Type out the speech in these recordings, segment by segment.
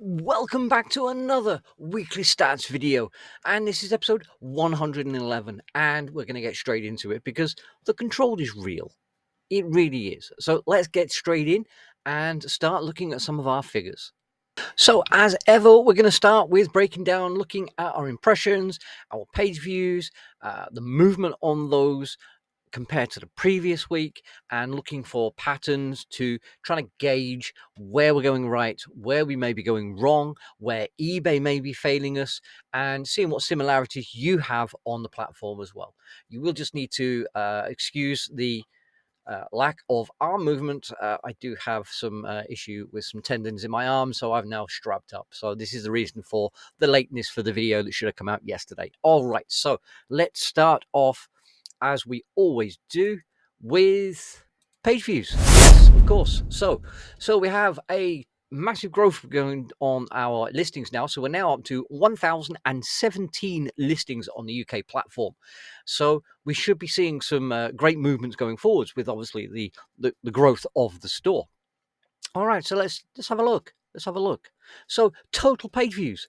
Welcome back to another weekly stats video, and this is episode 111, and we're going to get straight into it because the control is real. It really is. So let's get straight in and start looking at some of our figures. So as ever, we're going to start with breaking down, looking at our impressions, our page views, the movement on those compared to the previous week, and looking for patterns to try to gauge where we're going right, where we may be going wrong, where eBay may be failing us, and seeing what similarities you have on the platform as well. You will just need to excuse the lack of arm movement. I do have some issue with some tendons in my arm, so I've now strapped up. So this is the reason for the lateness for the video that should have come out yesterday. All right, so let's start off as we always do with page views. Yes, of course. So we have a massive growth going on our listings now. So we're now up to 1,017 listings on the UK platform. So we should be seeing some great movements going forwards with obviously the growth of the store. All right, so let's have a look. Let's have a look. So total page views,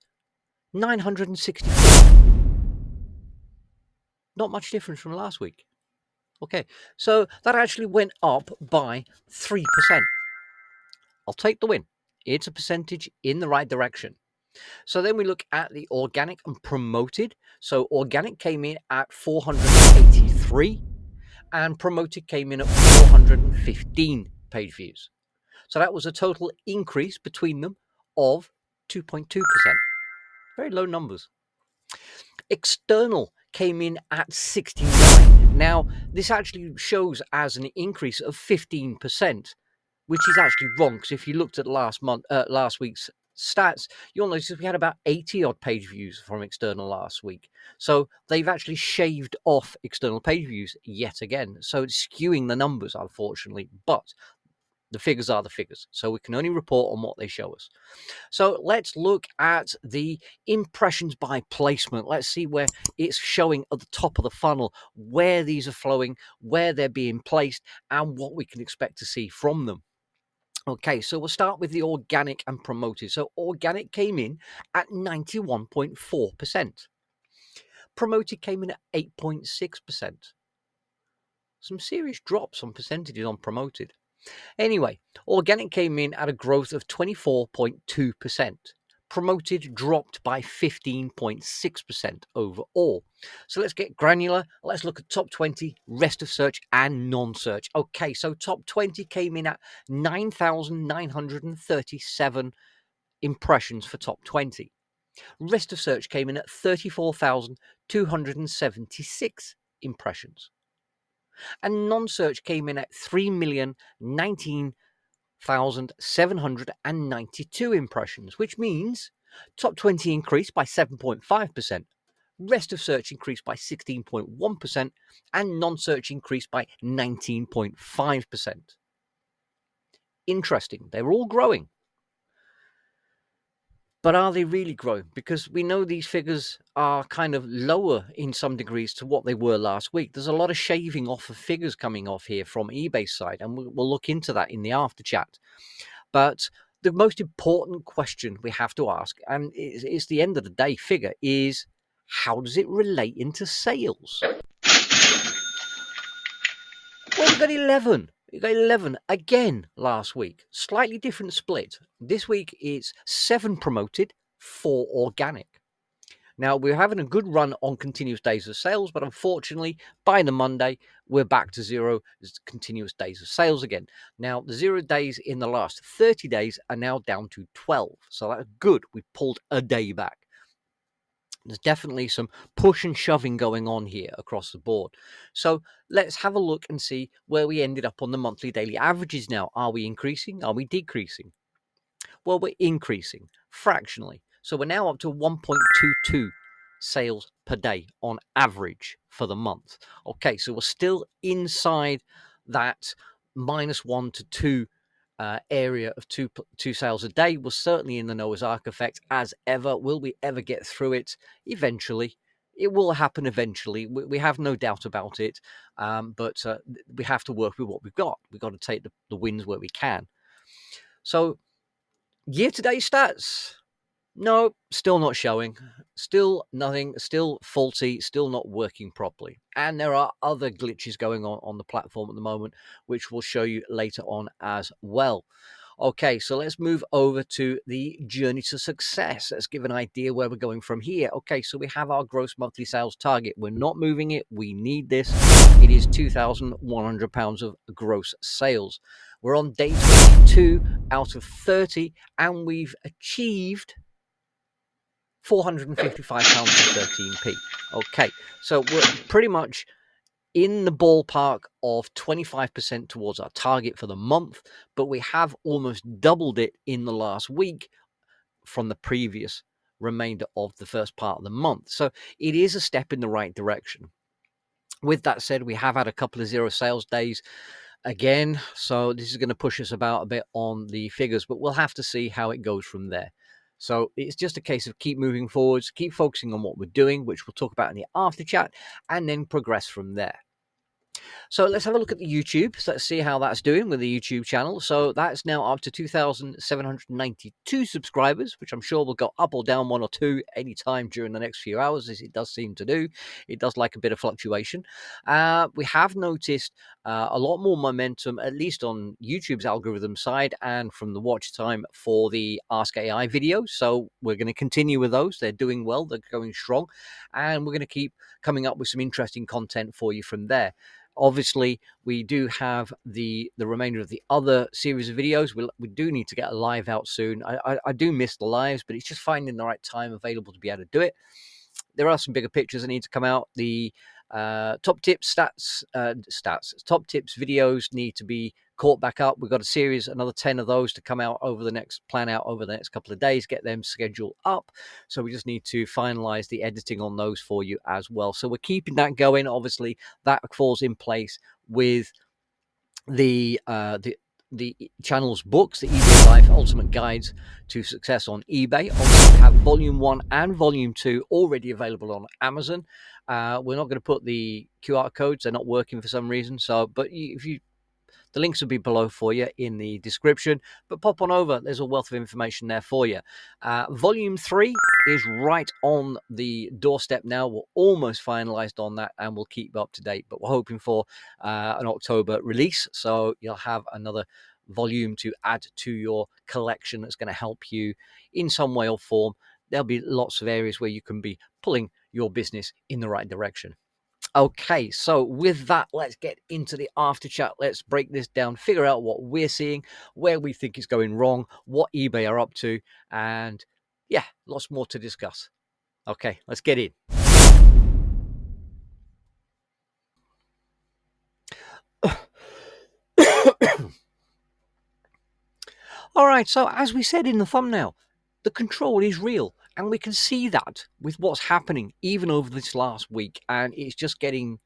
964. Not much difference from last week. Okay, so that actually went up by 3%. I'll take the win. It's a percentage in the right direction. So then we look at the organic and promoted. So organic came in at 483 and promoted came in at 415 page views. So that was a total increase between them of 2.2%. Very low numbers. External came in at 69. Now, this actually shows as an increase of 15%, which is actually wrong, because if you looked at last week's stats, you'll notice we had about 80 odd page views from external last week. So they've actually shaved off external page views yet again. So it's skewing the numbers, unfortunately, but the figures are the figures. So we can only report on what they show us. So let's look at the impressions by placement. Let's see where it's showing at the top of the funnel, where these are flowing, where they're being placed, and what we can expect to see from them. Okay, so we'll start with the organic and promoted. So organic came in at 91.4%. Promoted came in at 8.6%. Some serious drops on percentages on promoted. Anyway, organic came in at a growth of 24.2%. Promoted dropped by 15.6% overall. So let's get granular. Let's look at top 20, rest of search, and non-search. Okay, so top 20 came in at 9,937 impressions for top 20. Rest of search came in at 34,276 impressions. And non-search came in at 3,019,792 impressions, which means top 20 increased by 7.5%, rest of search increased by 16.1%, and non-search increased by 19.5%. Interesting. They're all growing. But are they really growing? Because we know these figures are kind of lower in some degrees to what they were last week. There's a lot of shaving off of figures coming off here from eBay's side, and we'll look into that in the after chat. But the most important question we have to ask, and it's the end of the day figure, is how does it relate into sales? Well, we got 11. We got 11 again last week. Slightly different split. This week it's 7 promoted, 4 organic. Now, we're having a good run on continuous days of sales, but unfortunately, by the Monday, we're back to 0 continuous days of sales again. Now, the 0 days in the last 30 days are now down to 12. So that's good. We pulled a day back. There's definitely some push and shoving going on here across the board. So let's have a look and see where we ended up on the monthly daily averages now. Are we increasing? Are we decreasing? Well, we're increasing fractionally. So we're now up to 1.22 sales per day on average for the month. Okay, so we're still inside that -1 to 2 area of two sales a day. We're certainly in the Noah's Ark effect as ever. Will we ever get through it? Eventually. It will happen eventually. We have no doubt about it. But we have to work with what we've got. We've got to take the wins where we can. So year-to-date stats. No, still not showing. Still nothing. Still faulty. Still not working properly. And there are other glitches going on the platform at the moment, which we'll show you later on as well. Okay, so let's move over to the journey to success. Let's give an idea where we're going from here. Okay, so we have our gross monthly sales target. We're not moving it. We need this. It is £2,100 of gross sales. We're on day 22 out of 30, and we've achieved £455.13p. Okay, so we're pretty much in the ballpark of 25% towards our target for the month, but we have almost doubled it in the last week from the previous remainder of the first part of the month. So it is a step in the right direction. With that said, we have had a couple of zero sales days again, so this is going to push us about a bit on the figures, but we'll have to see how it goes from there. So it's just a case of keep moving forwards, keep focusing on what we're doing, which we'll talk about in the after chat, and then progress from there. So let's have a look at the YouTube. So let's see how that's doing with the YouTube channel. So that's now up to 2,792 subscribers, which I'm sure will go up or down one or two anytime during the next few hours, as it does seem to do. It does like a bit of fluctuation. We have noticed a lot more momentum, at least on YouTube's algorithm side and from the watch time for the Ask AI videos. So we're going to continue with those. They're doing well. They're going strong. And we're going to keep coming up with some interesting content for you from there. Obviously, we do have the remainder of the other series of videos. We do need to get a live out soon. I do miss the lives, but it's just finding the right time available to be able to do it. There are some bigger pictures that need to come out. The top tips top tips videos need to be caught back up. We've got a series, another 10 of those to come out over the next couple of days, get them scheduled up. So we just need to finalize the editing on those for you as well. So we're keeping that going. Obviously, that falls in place with the channel's books, the eBay Life Ultimate Guides to Success on eBay. Obviously, we have Volume 1 and Volume 2 already available on Amazon. We're not going to put the QR codes. They're not working for some reason. So, but if you the links will be below for you in the description, but pop on over. There's a wealth of information there for you. Volume 3 is right on the doorstep now. We're almost finalized on that, and we'll keep up to date, but we're hoping for an October release, so you'll have another volume to add to your collection that's going to help you in some way or form. There'll be lots of areas where you can be pulling your business in the right direction. Okay, so with that, let's get into the after chat. Let's break this down, figure out what we're seeing, where we think it's going wrong, what eBay are up to, and yeah, lots more to discuss. Okay, let's get in. All right, so as we said in the thumbnail, the control is real, and we can see that with what's happening even over this last week, and it's just getting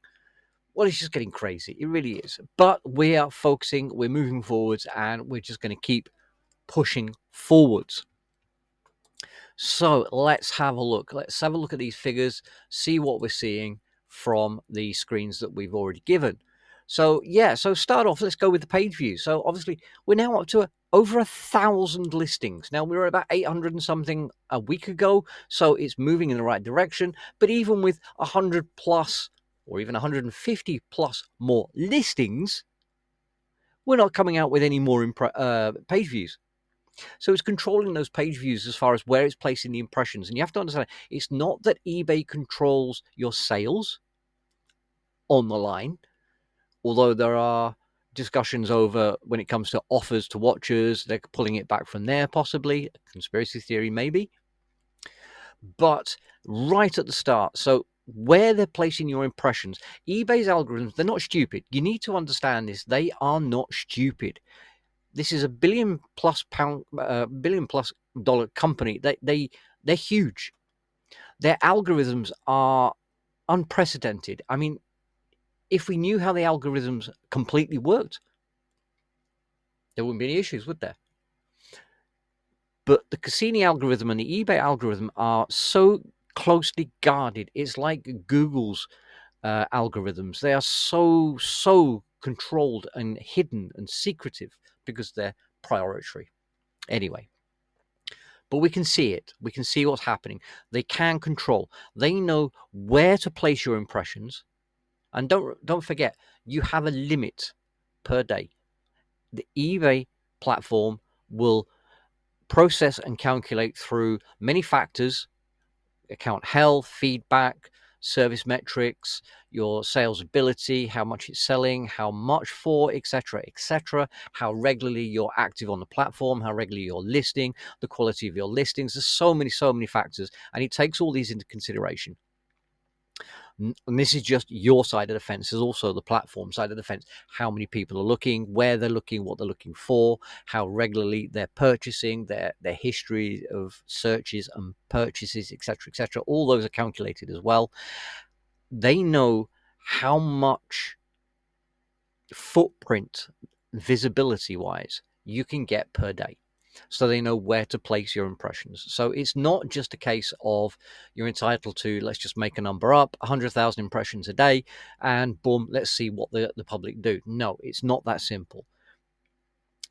crazy. It really is. But we are focusing, we're moving forwards, and we're just going to keep pushing forwards. So let's have a look. Let's have a look at these figures, see what we're seeing from the screens that we've already given. So yeah, so start off, let's go with the page views. So obviously we're now up to over 1,000 listings. Now we were about 800 and something a week ago, so it's moving in the right direction. But even with 100 plus or even 150 plus more listings, we're not coming out with any more page views. So it's controlling those page views as far as where it's placing the impressions. And you have to understand, it's not that eBay controls your sales on the line, although there are discussions over when it comes to offers to watchers, they're pulling it back from there, possibly. Conspiracy theory, maybe. But right at the start, so where they're placing your impressions, eBay's algorithms, they're not stupid. You need to understand this. They are not stupid. This is a billion plus dollar company. They're huge. Their algorithms are unprecedented. I mean, if we knew how the algorithms completely worked, there wouldn't be any issues, would there? But the Cassini algorithm and the eBay algorithm are so closely guarded. It's like Google's algorithms. They are so controlled and hidden and secretive because they're proprietary. Anyway, but we can see it. We can see what's happening. They can control. They know where to place your impressions. And don't forget, you have a limit per day. The eBay platform will process and calculate through many factors: account health, feedback, service metrics, your sales ability, how much it's selling, how much for, etc., how regularly you're active on the platform, how regularly you're listing, the quality of your listings. There's so many factors, and it takes all these into consideration. And this is just your side of the fence. There's also the platform side of the fence. How many people are looking, where they're looking, what they're looking for, how regularly they're purchasing, their history of searches and purchases, etc. All those are calculated as well. They know how much footprint, visibility wise, you can get per day. So they know where to place your impressions. So it's not just a case of you're entitled to, let's just make a number up, 100,000 impressions a day, and boom, let's see what the public do. No, it's not that simple.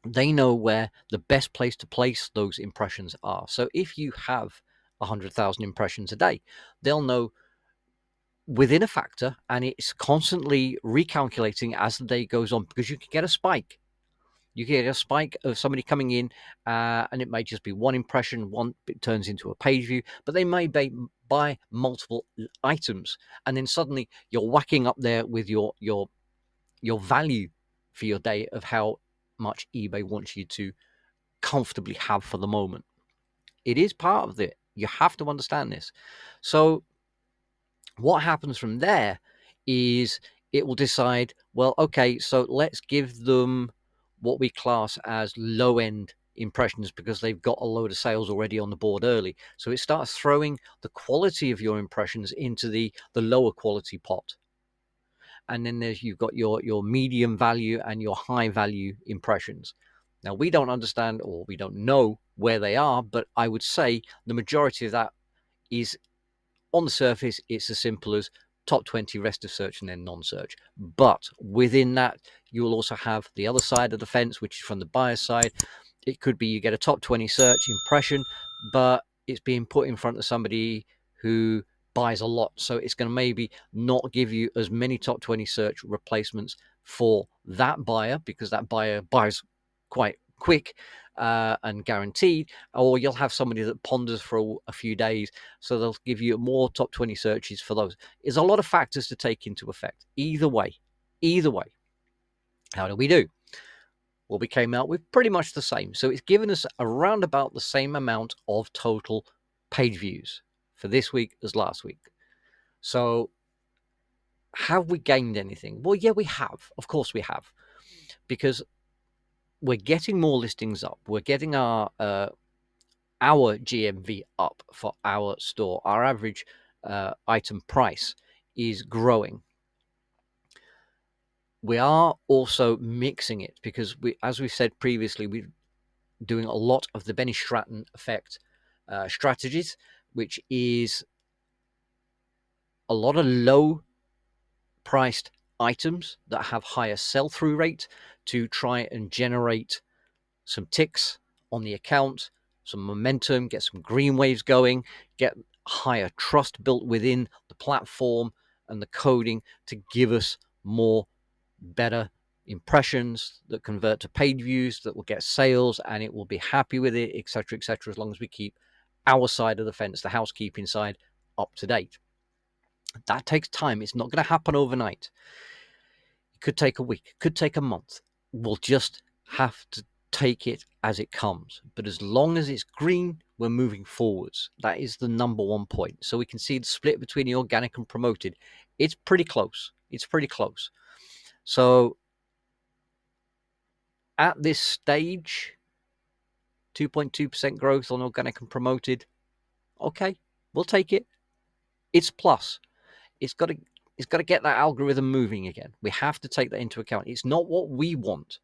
They know where the best place to place those impressions are. So if you have 100,000 impressions a day, they'll know within a factor, and it's constantly recalculating as the day goes on, because you can get a spike. You get a spike of somebody coming in, and it may just be one impression, it turns into a page view, but they may buy multiple items, and then suddenly you're whacking up there with your value for your day of how much eBay wants you to comfortably have for the moment. It is part of it. You have to understand this. So what happens from there is it will decide, well, okay, so let's give them what we class as low-end impressions because they've got a load of sales already on the board early. So it starts throwing the quality of your impressions into the lower quality pot. And then you've got your medium value and your high value impressions. Now, we don't understand, or we don't know where they are, but I would say the majority of that is, on the surface, it's as simple as top 20, rest of search, and then non-search. But within that, you will also have the other side of the fence, which is from the buyer side. It could be you get a top 20 search impression, but it's being put in front of somebody who buys a lot. So it's going to maybe not give you as many top 20 search replacements for that buyer, because that buyer buys quite quick and guaranteed. Or you'll have somebody that ponders for a few days, so they'll give you more top 20 searches for those. There's a lot of factors to take into effect. Either way, how do we do? Well, we came out with pretty much the same. So it's given us around about the same amount of total page views for this week as last week. So have we gained anything? Well, yeah, we have. Of course we have, because we're getting more listings up. We're getting our GMV up for our store. Our average item price is growing. We are also mixing it because as we said previously, we're doing a lot of the Benny Stratton effect strategies, which is a lot of low priced items that have higher sell-through rate to try and generate some ticks on the account, some momentum, get some green waves going, get higher trust built within the platform and the coding to give us more better impressions that convert to paid views, that will get sales, and it will be happy with it, etc., as long as we keep our side of the fence, the housekeeping side, up to date. That takes time. It's not going to happen overnight. It could take a week, it could take a month. We'll just have to take it as it comes. But as long as it's green, we're moving forwards. That is the number one point. So we can see the split between the organic and promoted. It's pretty close. So at this stage, 2.2% growth on organic and promoted. Okay, we'll take it. It's plus. It's got to get that algorithm moving again. We have to take that into account. It's not what we want.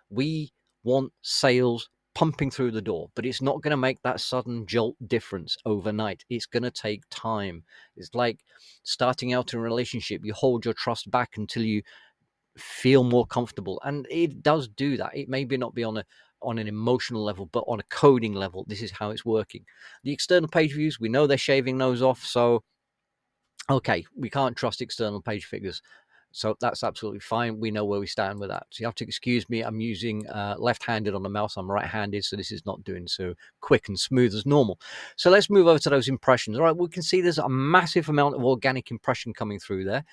We want sales pumping through the door, but it's not going to make that sudden jolt difference overnight. It's going to take time. It's like starting out in a relationship. You hold your trust back until you feel more comfortable, and it does do that. It maybe not be on on an emotional level, but on a coding level, this is how it's working. The external page views, we know they're shaving those off, so okay, we can't trust external page figures. So that's absolutely fine. We know where we stand with that. So you have to excuse me. I'm using left-handed on the mouse. I'm right-handed, so this is not doing so quick and smooth as normal. So let's move over to those impressions. All right, we can see there's a massive amount of organic impression coming through there,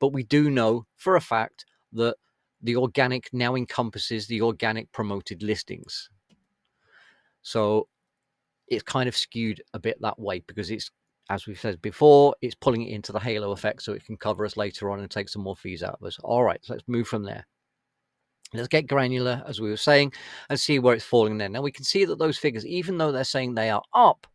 but we do know for a fact that the organic now encompasses the organic promoted listings. So it's kind of skewed a bit that way because it's, as we've said before, it's pulling it into the halo effect so it can cover us later on and take some more fees out of us. All right, so let's move from there. Let's get granular, as we were saying, and see where it's falling there. Now we can see that those figures, even though they're saying they are up,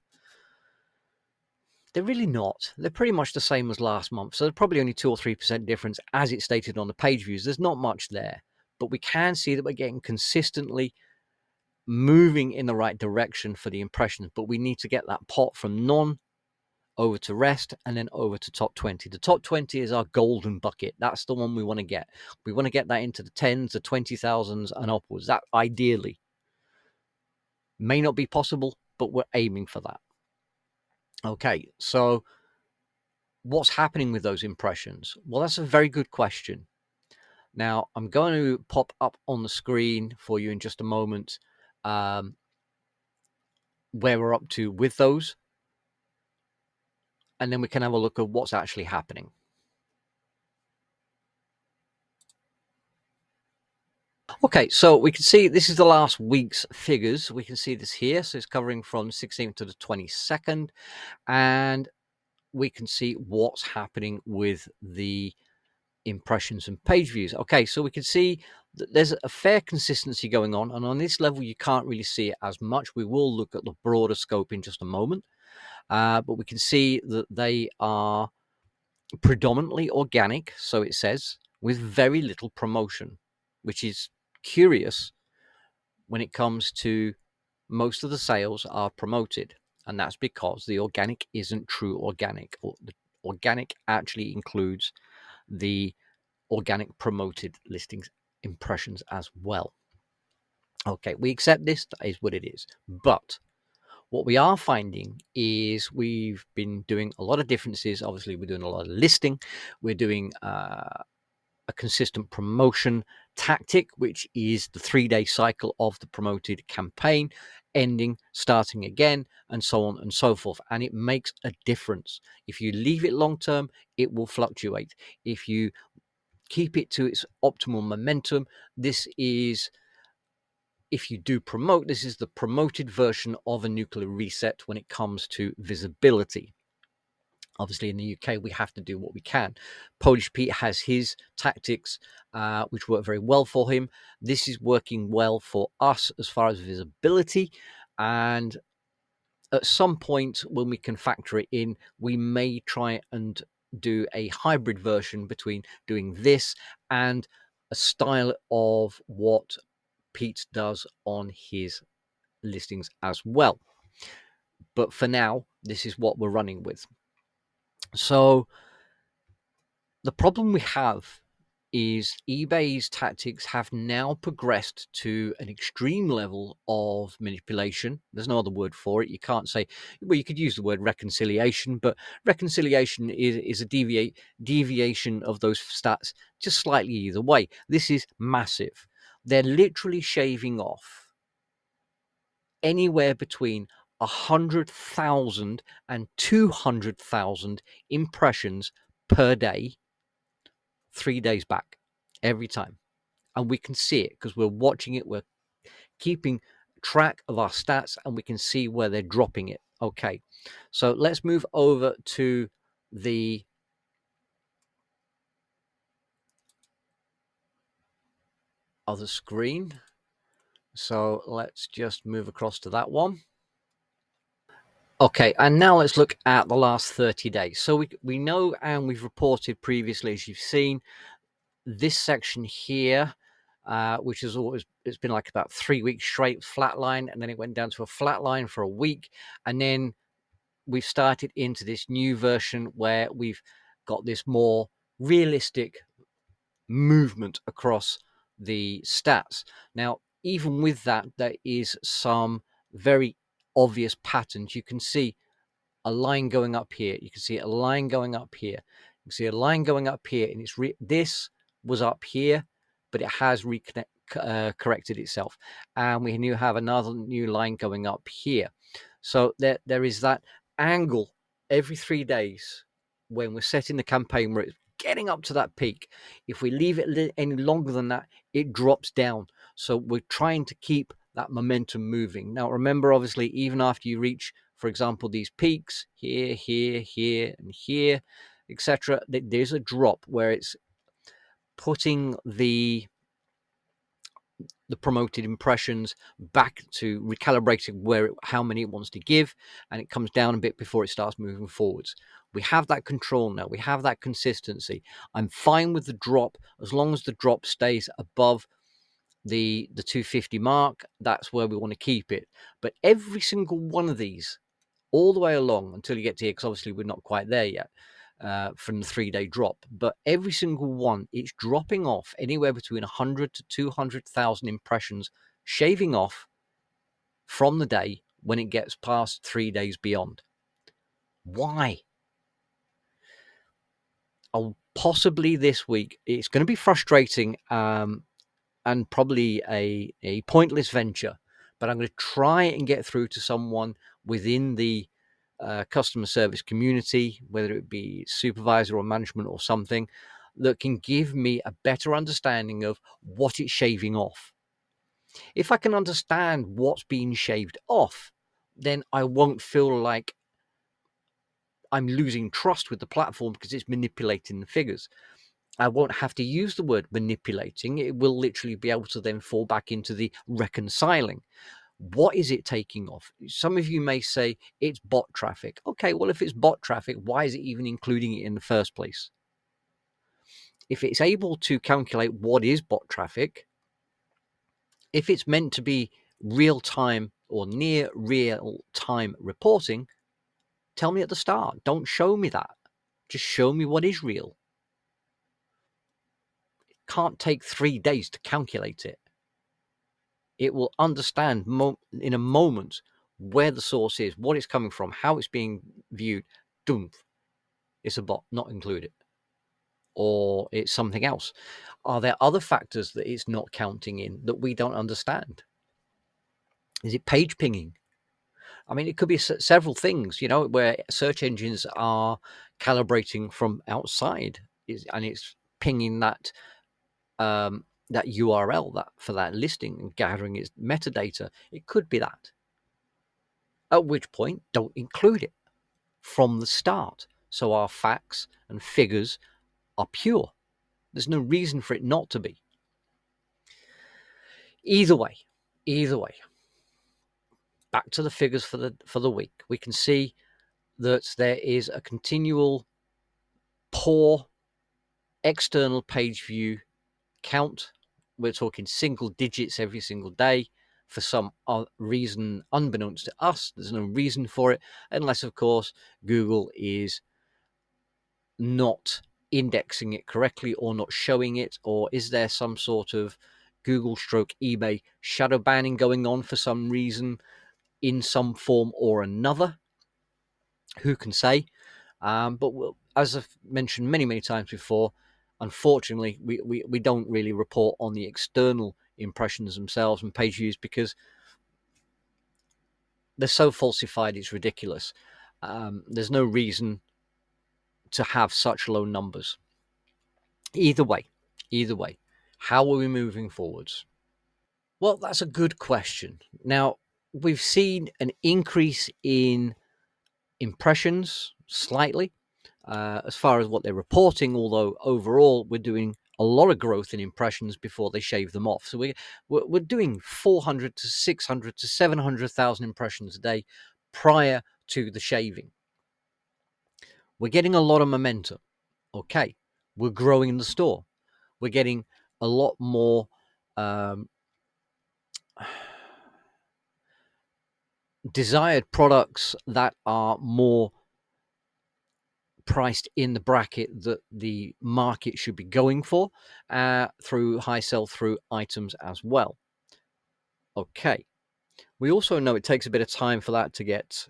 they're really not. They're pretty much the same as last month. So there's probably only 2 or 3% difference as it's stated on the page views. There's not much there, but we can see that we're getting consistently moving in the right direction for the impressions, but we need to get that pot from none over to rest and then over to top 20. The top 20 is our golden bucket. That's the one we want to get. We want to get that into the tens, the 20,000s and upwards. That ideally may not be possible, but we're aiming for that. Okay, so what's happening with those impressions? Well, that's a very good question. Now, I'm going to pop up on the screen for you in just a moment where we're up to with those. And then we can have a look at what's actually happening. Okay, so we can see this is the last week's figures. We can see this here. So it's covering from 16th to the 22nd. And we can see what's happening with the impressions and page views. Okay, so we can see that there's a fair consistency going on. And on this level, you can't really see it as much. We will look at the broader scope in just a moment. But we can see that they are predominantly organic, so it says, with very little promotion, which is curious when it comes to most of the sales are promoted. And that's because the organic isn't true organic. The organic actually includes the organic promoted listings impressions as well. Okay, we accept this, that is what it is. But what we are finding is we've been doing a lot of differences. Obviously, we're doing a lot of listing. We're doing a consistent promotion tactic, which is the 3-day cycle of the promoted campaign, ending, starting again, and so on and so forth. And it makes a difference. If you leave it long term, it will fluctuate. If you keep it to its optimal momentum, this is, if you do promote, this is the promoted version of a nuclear reset when it comes to visibility. Obviously, in the UK, we have to do what we can. Polish Pete has his tactics, which work very well for him. This is working well for us as far as visibility. And at some point, when we can factor it in, we may try and do a hybrid version between doing this and a style of what Pete does on his listings as well. But for now, this is what we're running with. So the problem we have is eBay's tactics have now progressed to an extreme level of manipulation. There's no other word for it. You can't say, well, you could use the word reconciliation, but reconciliation is a deviation of those stats just slightly either way. This is massive. They're literally shaving off anywhere between 100,000 and 200,000 impressions per day, 3 days back, every time. And we can see it because we're watching it. We're keeping track of our stats and we can see where they're dropping it. Okay, so let's move over to the other screen. So let's just move across to that one. Okay, and now let's look at the last 30 days. So we know, and we've reported previously, as you've seen, this section here, which has always, it's been like about 3 weeks straight flat line, and then it went down to a flat line for a week, and then we've started into this new version where we've got this more realistic movement across the stats. Now, even with that, there is some very obvious patterns. You can see a line going up here. You can see a line going up here. You can see a line going up here, and this was up here, but it has corrected itself, and we now have another new line going up here. So there is that angle every 3 days when we're setting the campaign where it's getting up to that peak. If we leave it any longer than that, it drops down. So we're trying to keep that momentum moving. Now, remember, obviously, even after you reach, for example, these peaks here, here, here, and here, etc., there's a drop where it's putting the promoted impressions back to recalibrating how many it wants to give, and it comes down a bit before it starts moving forwards. We have that control now. We have that consistency. I'm fine with the drop as long as the drop stays above the 250 mark. That's where we want to keep it. But every single one of these, all the way along until you get to here, because obviously we're not quite there yet, from the 3-day drop, but every single one, it's dropping off anywhere between 100 to 200,000 impressions, shaving off from the day when it gets past 3 days beyond. Why? Possibly this week, it's going to be frustrating and probably a pointless venture, but I'm going to try and get through to someone within the customer service community, whether it be supervisor or management or something, that can give me a better understanding of what it's shaving off. If I can understand what's being shaved off, then I won't feel like I'm losing trust with the platform because it's manipulating the figures. I won't have to use the word manipulating. It will literally be able to then fall back into the reconciling. What is it taking off? Some of you may say it's bot traffic. Okay, well, if it's bot traffic, why is it even including it in the first place? If it's able to calculate what is bot traffic, if it's meant to be real time or near real time reporting, tell me at the start. Don't show me that. Just show me what is real. It can't take 3 days to calculate it. It will understand in a moment where the source is, what it's coming from, how it's being viewed. Doomph. It's a bot, not included. Or it's something else. Are there other factors that it's not counting in that we don't understand? Is it page pinging? I mean, it could be several things, where search engines are calibrating from outside, and it's pinging that that URL for that listing and gathering its metadata. It could be that. At which point, don't include it from the start. So our facts and figures are pure. There's no reason for it not to be. Either way, back to the figures for the week. We can see that there is a continual poor external page view count. We're talking single digits every single day. For some reason unbeknownst to us, there's no reason for it, unless, of course, Google is not indexing it correctly or not showing it, or is there some sort of Google stroke eBay shadow banning going on for some reason in some form or another? Who can say? But as I've mentioned many times before, unfortunately, we don't really report on the external impressions themselves and page views because they're so falsified, it's ridiculous. There's no reason to have such low numbers. Either way, how are we moving forwards? Well, that's a good question. Now, we've seen an increase in impressions slightly as far as what they're reporting, although overall we're doing a lot of growth in impressions before they shave them off. So we're doing 400 to 600 to 700,000 impressions a day prior to the shaving. We're getting a lot of momentum. Okay, we're growing in the store. We're getting a lot more desired products that are more priced in the bracket that the market should be going for through high sell-through items as well. Okay. We also know it takes a bit of time for that to get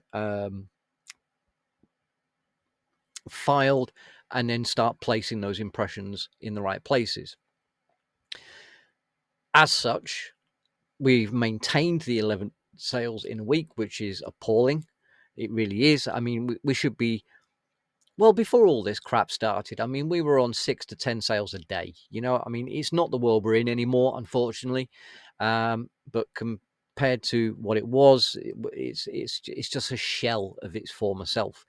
filed and then start placing those impressions in the right places. As such, we've maintained the 11 sales in a week, which is appalling. It really is. I mean, we should be, well, before all this crap started, I mean, we were on 6 to 10 sales a day. You know, I mean, it's not the world we're in anymore, unfortunately. But compared to what it was, it's just a shell of its former self.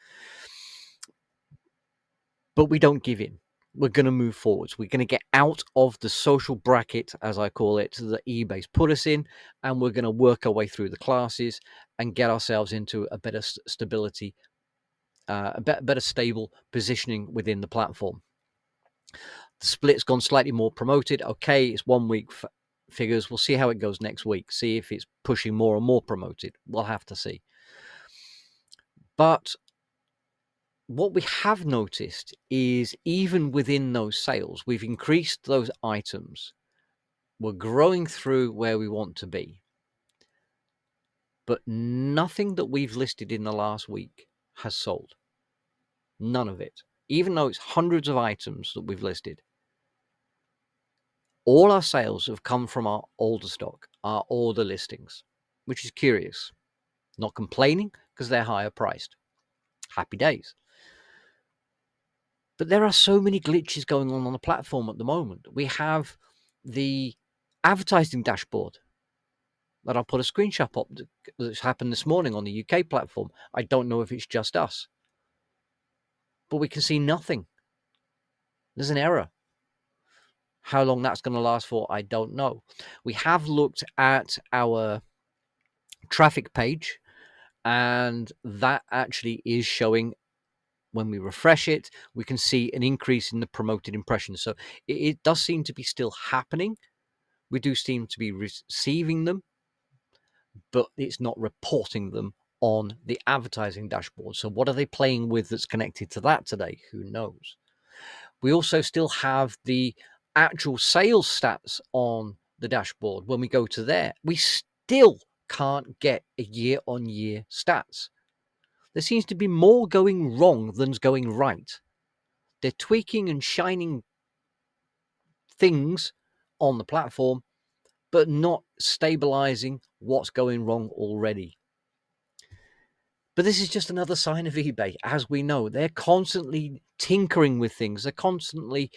But we don't give in. We're going to move forwards. We're going to get out of the social bracket, as I call it, that eBay's put us in, and we're going to work our way through the classes and get ourselves into a better stability, a better stable positioning within the platform. The split's gone slightly more promoted. Okay, it's 1 week figures. We'll see how it goes next week. See if it's pushing more and more promoted. We'll have to see. But what we have noticed is even within those sales, we've increased those items. We're growing through where we want to be. But nothing that we've listed in the last week has sold. None of it. Even though it's hundreds of items that we've listed. All our sales have come from our older stock, our older listings, which is curious. Not complaining because they're higher priced. Happy days. But there are so many glitches going on the platform at the moment. We have the advertising dashboard that I'll put a screenshot up that's happened this morning on the UK platform. I don't know if it's just us, but we can see nothing. There's an error. How long that's going to last for, I don't know. We have looked at our traffic page, and that actually is showing. When we refresh it, we can see an increase in the promoted impressions. So it does seem to be still happening. We do seem to be receiving them, but it's not reporting them on the advertising dashboard. So what are they playing with that's connected to that today? Who knows? We also still have the actual sales stats on the dashboard. When we go to there, we still can't get a year-on-year stats. There seems to be more going wrong than's going right. They're tweaking and shining things on the platform, but not stabilizing what's going wrong already. But this is just another sign of eBay. As we know, they're constantly tinkering with things. They're constantly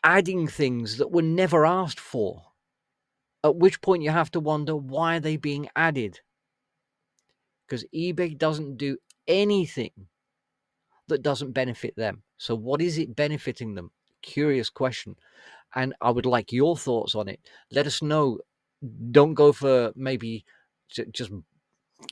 adding things that were never asked for. At which point you have to wonder, why are they being added? Because eBay doesn't do anything that doesn't benefit them. So what is it benefiting them? Curious question. And I would like your thoughts on it. Let us know. Don't go for maybe just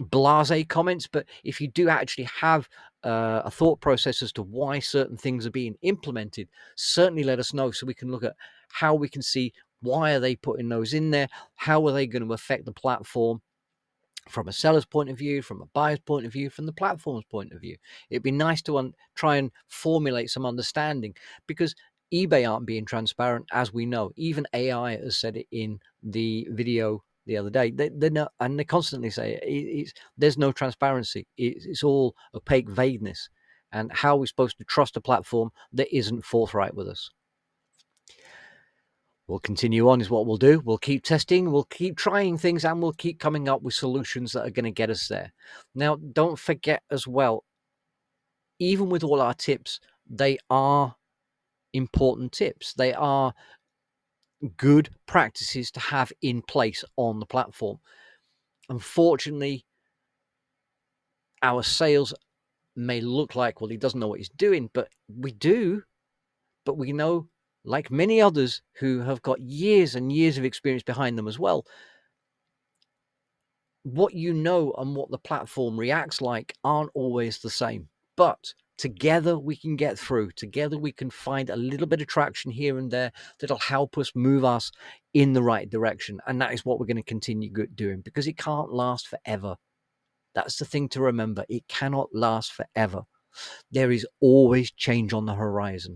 blasé comments, but if you do actually have a thought process as to why certain things are being implemented, certainly let us know so we can look at how we can see why are they putting those in there, how are they going to affect the platform from a seller's point of view, from a buyer's point of view, from the platform's point of view. It'd be nice to try and formulate some understanding, because eBay aren't being transparent, as we know. Even AI has said it in the video the other day. They're not, and they constantly say there's no transparency. It's all opaque vagueness. And how are we supposed to trust a platform that isn't forthright with us? We'll continue on is what we'll do. We'll keep testing, we'll keep trying things, and we'll keep coming up with solutions that are going to get us there. Now, don't forget as well, even with all our tips, they are important tips. They are good practices to have in place on the platform. Unfortunately, our sales may look like, well, he doesn't know what he's doing, but we do. But we know, like many others who have got years and years of experience behind them as well, what you know and what the platform reacts like aren't always the same. But together we can get through. Together we can find a little bit of traction here and there that'll help us move us in the right direction. And that is what we're going to continue doing, because it can't last forever. That's the thing to remember. It cannot last forever. There is always change on the horizon.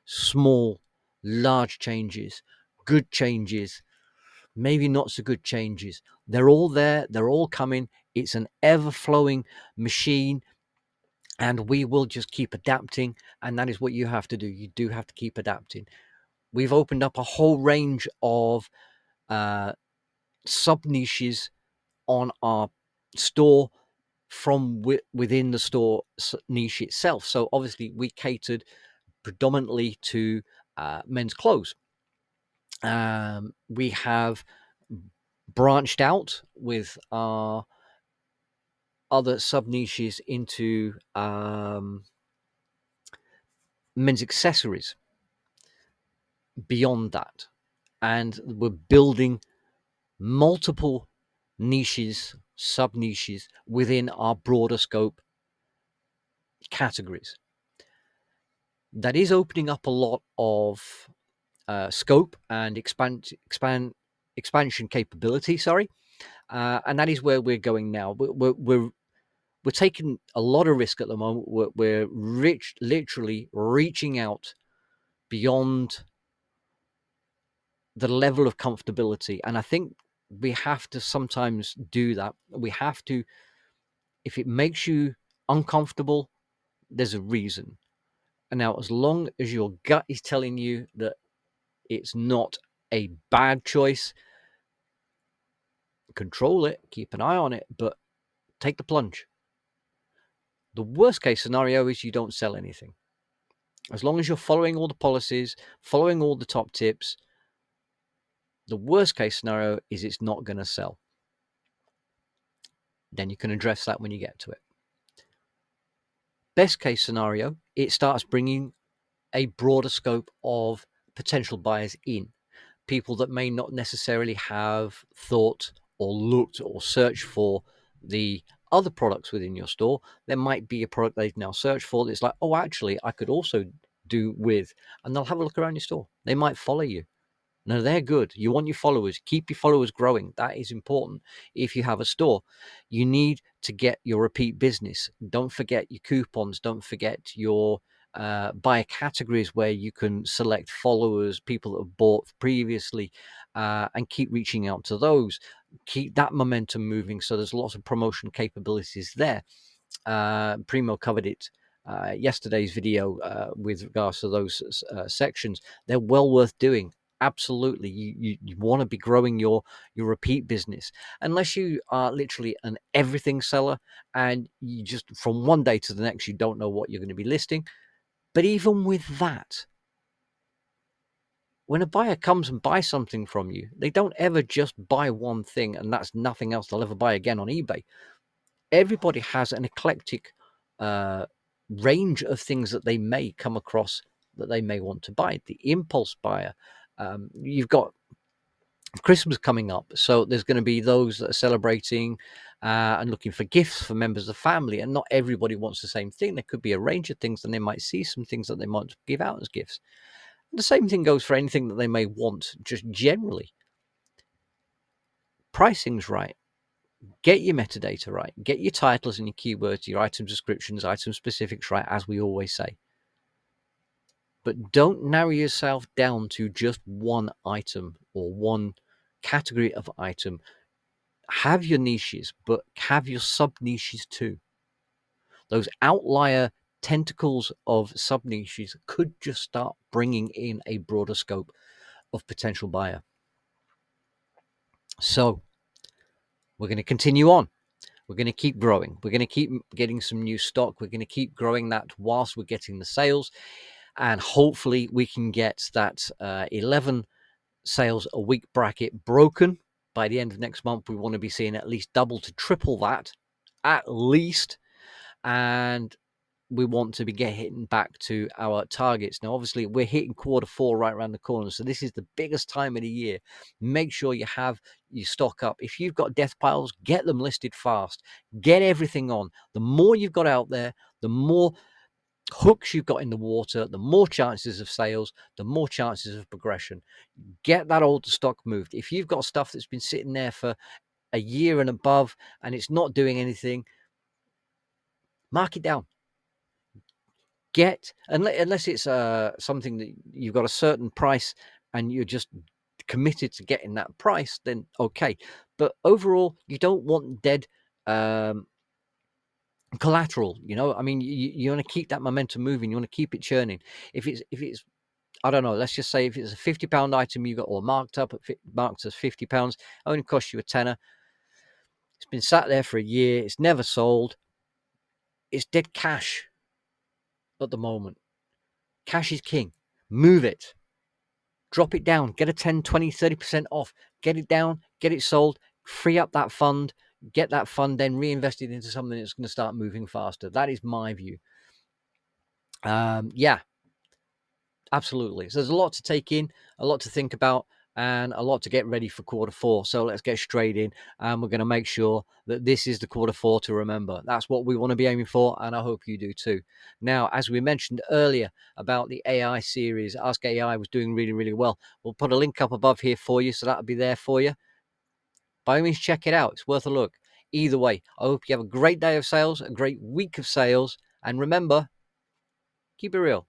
Small, large changes, good changes, maybe not so good changes. They're all there. They're all coming. It's an ever-flowing machine, and we will just keep adapting. And that is what you have to do. You do have to keep adapting. We've opened up a whole range of sub niches on our store from within the store niche itself. So obviously we catered predominantly to men's clothes. We have branched out with our other sub niches into men's accessories beyond that, and we're building multiple niches, sub niches within our broader scope categories. That is opening up a lot of scope and expansion capability. And that is where we're going now. We're taking a lot of risk at the moment. We're literally reaching out beyond the level of comfortability, and I think we have to sometimes do that. We have to, if it makes you uncomfortable, there's a reason. And now, as long as your gut is telling you that it's not a bad choice, control it, keep an eye on it, but take the plunge. The worst case scenario is you don't sell anything. As long as you're following all the policies, following all the top tips, the worst case scenario is it's not going to sell. Then you can address that when you get to it. Best case scenario, it starts bringing a broader scope of potential buyers in. People that may not necessarily have thought or looked or searched for the other products within your store. There might be a product they've now searched for that's like, oh, actually, I could also do with, and they'll have a look around your store. They might follow you. No, they're good. You want your followers. Keep your followers growing. That is important. If you have a store, you need to get your repeat business. Don't forget your coupons. Don't forget your buyer categories where you can select followers, people that have bought previously, and keep reaching out to those. Keep that momentum moving. So there's lots of promotion capabilities there. Primo covered it yesterday's video with regards to those sections. They're well worth doing. Absolutely, you want to be growing your repeat business, unless you are literally an everything seller and you just from one day to the next you don't know what you're going to be listing. But even with that, when a buyer comes and buys something from you, they don't ever just buy one thing and that's nothing else they'll ever buy again on eBay. Everybody has an eclectic range of things that they may come across that they may want to buy. The impulse buyer, you've got Christmas coming up, so there's going to be those that are celebrating and looking for gifts for members of the family, and not everybody wants the same thing. There could be a range of things, and they might see some things that they might give out as gifts. The same thing goes for anything that they may want, just generally. Pricing's right. Get your metadata right. Get your titles and your keywords, your item descriptions, item specifics right, as we always say. But don't narrow yourself down to just one item or one category of item. Have your niches, but have your sub niches too. Those outlier tentacles of sub niches could just start bringing in a broader scope of potential buyer. So we're going to continue on. We're going to keep growing. We're going to keep getting some new stock. We're going to keep growing that whilst we're getting the sales. And hopefully we can get that 11 sales a week bracket broken by the end of next month. We want to be seeing at least double to triple that, at least. And we want to be getting back to our targets. Now, obviously, we're hitting Q4 right around the corner. So this is the biggest time of the year. Make sure you have your stock up. If you've got death piles, get them listed fast. Get everything on. The more you've got out there, the more hooks you've got in the water, the more chances of sales, the more chances of progression. Get that old stock moved. If you've got stuff that's been sitting there for a year and above and it's not doing anything, mark it down. Unless it's something that you've got a certain price and you're just committed to getting that price, then okay. But overall, you don't want dead collateral. I mean, you want to keep that momentum moving. You want to keep it churning. If it's I don't know, let's just say if it's a £50 item you got all marked as £50, only cost you a tenner. It's been sat there for a year. It's never sold. It's dead cash at the moment. Cash is king. Move it. Drop it down. Get a 10, 20, 30% off. Get it down. Get it sold. Free up that fund. Get that fund then reinvested into something that's going to start moving faster. That is my view. Yeah, absolutely. So there's a lot to take in, a lot to think about, and a lot to get ready for Q4. So let's get straight in, and we're going to make sure that this is the Q4 to remember. That's what we want to be aiming for, and I hope you do too. Now, as we mentioned earlier about the AI series, Ask AI was doing really, really well. We'll put a link up above here for you, so that'll be there for you. By all means, check it out. It's worth a look. Either way, I hope you have a great day of sales, a great week of sales, and remember, keep it real.